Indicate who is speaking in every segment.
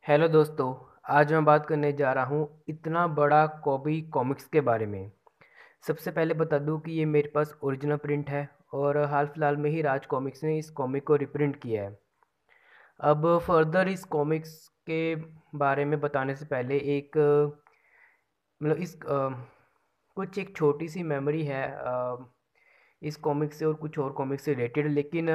Speaker 1: Hello दोस्तों। आज मैं बात करने जा रहा हूँ इतना बड़ा कॉबी कॉमिक्स के बारे में। सबसे पहले बता दूँ कि ये मेरे पास ओरिजिनल प्रिंट है और हाल फिलहाल में ही राज कॉमिक्स ने इस कॉमिक को रिप्रिंट किया है। अब फर्दर इस कॉमिक्स के बारे में बताने से पहले एक मतलब कुछ एक छोटी सी मेमोरी है इस कॉमिक से और कुछ और कॉमिक से रिलेटेड, लेकिन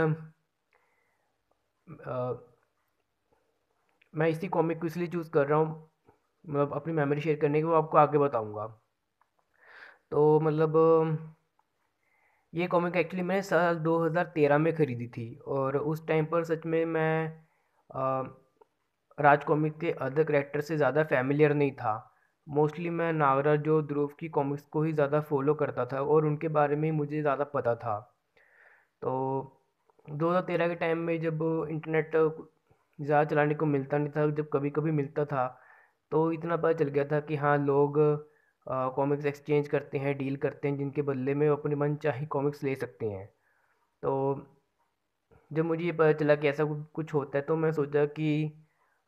Speaker 1: मैं इसी कॉमिक को इसलिए चूज़ कर रहा हूँ, मतलब अपनी मेमोरी शेयर करने की, वो आपको आगे बताऊँगा। तो मतलब ये कॉमिक एक्चुअली मैंने साल 2013 में ख़रीदी थी और उस टाइम पर सच में मैं राज कॉमिक के अदर कैरेक्टर से ज़्यादा फैमिलियर नहीं था। मोस्टली मैं नागराज और ध्रुव की कॉमिक्स को ही ज़्यादा फॉलो करता था और उनके बारे में ही मुझे ज़्यादा पता था। तो 2013 के टाइम में जब इंटरनेट ज़्यादा चलाने को मिलता नहीं था, जब कभी कभी मिलता था, तो इतना पता चल गया था कि हाँ, लोग कॉमिक्स एक्सचेंज करते हैं, डील करते हैं, जिनके बदले में वो अपनी मनचाही कॉमिक्स ले सकते हैं। तो जब मुझे ये पता चला कि ऐसा कुछ होता है, तो मैं सोचा कि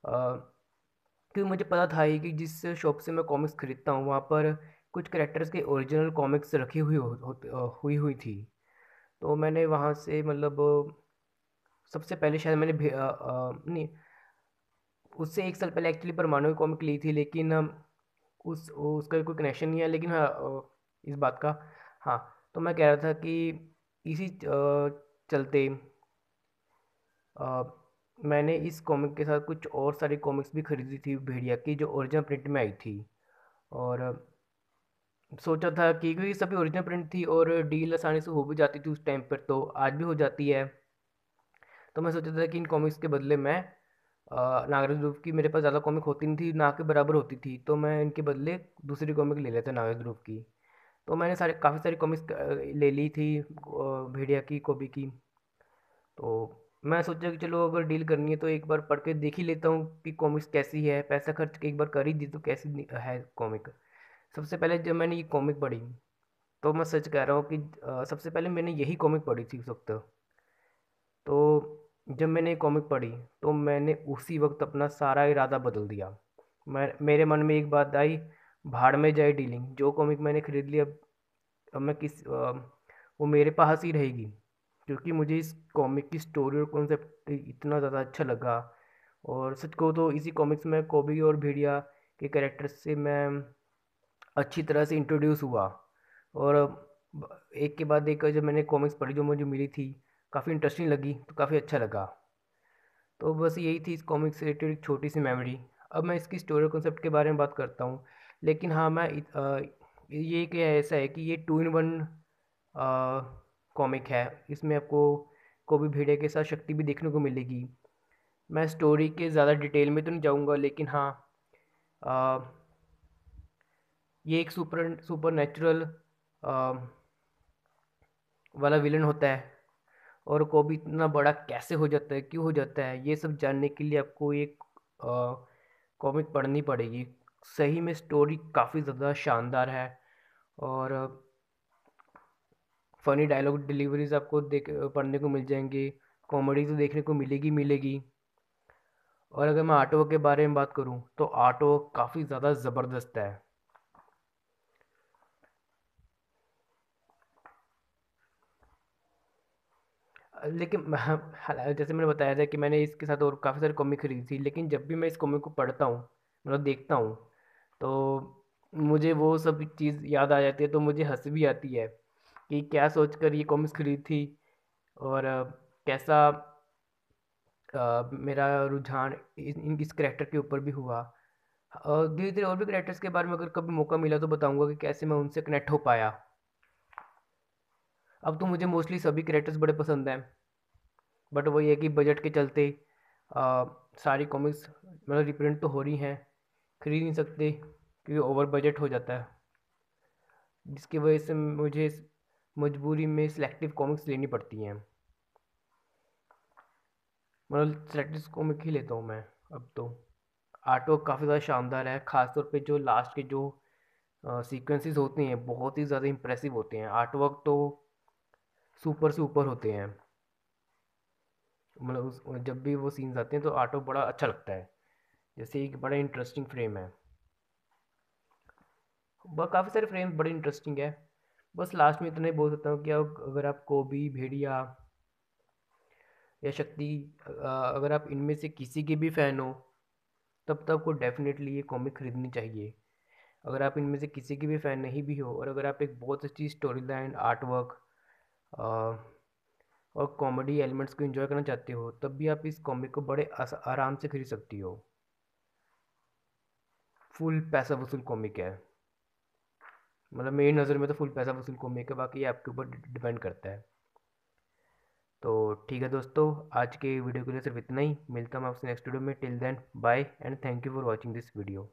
Speaker 1: क्योंकि मुझे पता था ही कि जिस शॉप से मैं कॉमिक्स खरीदता हूँ वहाँ पर कुछ कैरेक्टर्स के ओरिजिनल कॉमिक्स रखी हुई थी। तो मैंने वहाँ से मतलब सबसे पहले शायद मैंने नहीं, उससे एक साल पहले एक्चुअली परमाणु की कॉमिक ली थी, लेकिन उस उसका कोई कनेक्शन नहीं है, लेकिन हाँ, इस बात का, हाँ। तो मैं कह रहा था कि इसी चलते अ, मैंने इस कॉमिक के साथ कुछ और सारी कॉमिक्स भी खरीदी थी भेड़िया की, जो ओरिजिनल प्रिंट में आई थी। और सोचा था कि क्योंकि सभी ओरिजिनल प्रिंट थी और डील आसानी से हो भी जाती थी उस टाइम पर, तो आज भी हो जाती है। तो मैं सोचा था कि इन कॉमिक्स के बदले मैं नागराज ग्रुप की, मेरे पास ज़्यादा कॉमिक होती नहीं थी, ना के बराबर होती थी, तो मैं इनके बदले दूसरी कॉमिक ले लेता नागराज ग्रुप की। तो मैंने काफ़ी सारी कॉमिक्स ले ली थी भेड़िया की, कॉबी की। तो मैं सोचा कि चलो अगर डील करनी है तो एक बार पढ़ के देख ही लेता हूँ कि कॉमिक्स कैसी है, पैसा खर्च के एक बार कर ही दी तो कैसी है कॉमिक। सबसे पहले जब मैंने ये कॉमिक पढ़ी, तो मैं सच कह रहा हूँ कि सबसे पहले मैंने यही कॉमिक पढ़ी थी उस वक्त। तो जब मैंने ये कॉमिक पढ़ी, तो मैंने उसी वक्त अपना सारा इरादा बदल दिया। मैं मेरे मन में एक बात आई, भाड़ में जाए डीलिंग, जो कॉमिक मैंने खरीद ली, अब मैं वो मेरे पास ही रहेगी, क्योंकि मुझे इस कॉमिक की स्टोरी और कॉन्सेप्ट इतना ज़्यादा अच्छा लगा। और सच कहूँ तो इसी कॉमिक्स में कॉबी और भेड़िया के कैरेक्टर से मैं अच्छी तरह से इंट्रोड्यूस हुआ। और एक के बाद एक जब मैंने कॉमिक्स पढ़ी जो मुझे मिली थी, काफ़ी इंटरेस्टिंग लगी, तो काफ़ी अच्छा लगा। तो बस यही थी इस कॉमिक से रिलेटेड एक छोटी सी मेमोरी। अब मैं इसकी स्टोरी कॉन्सेप्ट के बारे में बात करता हूँ। लेकिन हाँ, ये क्या ऐसा है कि ये 2 in 1 कॉमिक है। इसमें आपको कॉबी भेड़िया के साथ शक्ति भी देखने को मिलेगी। मैं स्टोरी के ज़्यादा डिटेल में तो नहीं जाऊँगा, लेकिन हाँ, अ, ये एक सुपर नेचुरल वाला विलन होता है। और कॉबी इतना बड़ा कैसे हो जाता है, क्यों हो जाता है, ये सब जानने के लिए आपको एक कॉमिक पढ़नी पड़ेगी। सही में स्टोरी काफ़ी ज़्यादा शानदार है। और फनी डायलॉग डिलीवरीज आपको देख पढ़ने को मिल जाएंगे। कॉमेडी तो देखने को मिलेगी मिलेगी। और अगर मैं आर्ट वर्क के बारे में बात करूं, तो आर्ट वर्क काफ़ी ज़्यादा ज़बरदस्त है। लेकिन जैसे मैंने बताया था कि मैंने इसके साथ और काफ़ी सारी कॉमिक खरीदी थी, लेकिन जब भी मैं इस कॉमिक को पढ़ता हूँ, मतलब देखता हूँ, तो मुझे वो सब चीज़ याद आ जाती है, तो मुझे हंसी भी आती है कि क्या सोचकर ये कॉमिक्स खरीदी थी। और कैसा मेरा रुझान इस करेक्टर के ऊपर भी हुआ। धीरे धीरे और भी करेक्टर्स के बारे में अगर कभी मौका मिला तो बताऊंगा कि कैसे मैं उनसे कनेक्ट हो पाया। अब तो मुझे मोस्टली सभी करेक्टर्स बड़े पसंद हैं, बट वही है कि बजट के चलते आ, सारी कॉमिक्स मतलब रिप्रिंट तो हो रही हैं, खरीद नहीं सकते क्योंकि ओवर बजट हो जाता है, जिसकी वजह से मुझे मजबूरी में सिलेक्टिव कॉमिक्स लेनी पड़ती हैं। मतलब सिलेक्टिव कॉमिक ही लेता हूँ मैं अब तो। आर्ट वर्क काफ़ी ज़्यादा शानदार है, खासतौर पे जो लास्ट के जो सीक्वेंसेस होते हैं बहुत ही ज़्यादा इंप्रेसिव होते हैं। आर्ट वर्क तो सुपर से ऊपर होते हैं। मतलब जब भी वो सीन्स आते हैं तो आर्ट वर्क बड़ा अच्छा लगता है। जैसे एक बड़ा इंटरेस्टिंग फ्रेम है, काफ़ी सारे फ्रेम्स बड़े इंटरेस्टिंग है। बस लास्ट में इतना ही बोल सकता हूँ कि अगर आप कोबी, भेड़िया या शक्ति, अगर आप इनमें से किसी के भी फ़ैन हो, तब तो आपको डेफिनेटली ये कॉमिक खरीदनी चाहिए। अगर आप इनमें से किसी के भी फ़ैन नहीं भी हो, और अगर आप एक बहुत अच्छी स्टोरी लाइन, आर्ट वर्क और कॉमेडी एलिमेंट्स को एंजॉय करना चाहते हो, तब भी आप इस कॉमिक को बड़े आराम से खरीद सकती हो। फुल पैसा वसूल कॉमिक है, मतलब मेरी नज़र में तो फुल पैसा वसूल कॉमिक है, बाकी ये आपके ऊपर डिपेंड करता है। तो ठीक है दोस्तों, आज के वीडियो के लिए सिर्फ इतना ही। मिलता हूँ आपसे नेक्स्ट वीडियो में। Till then bye and thank you for watching this video.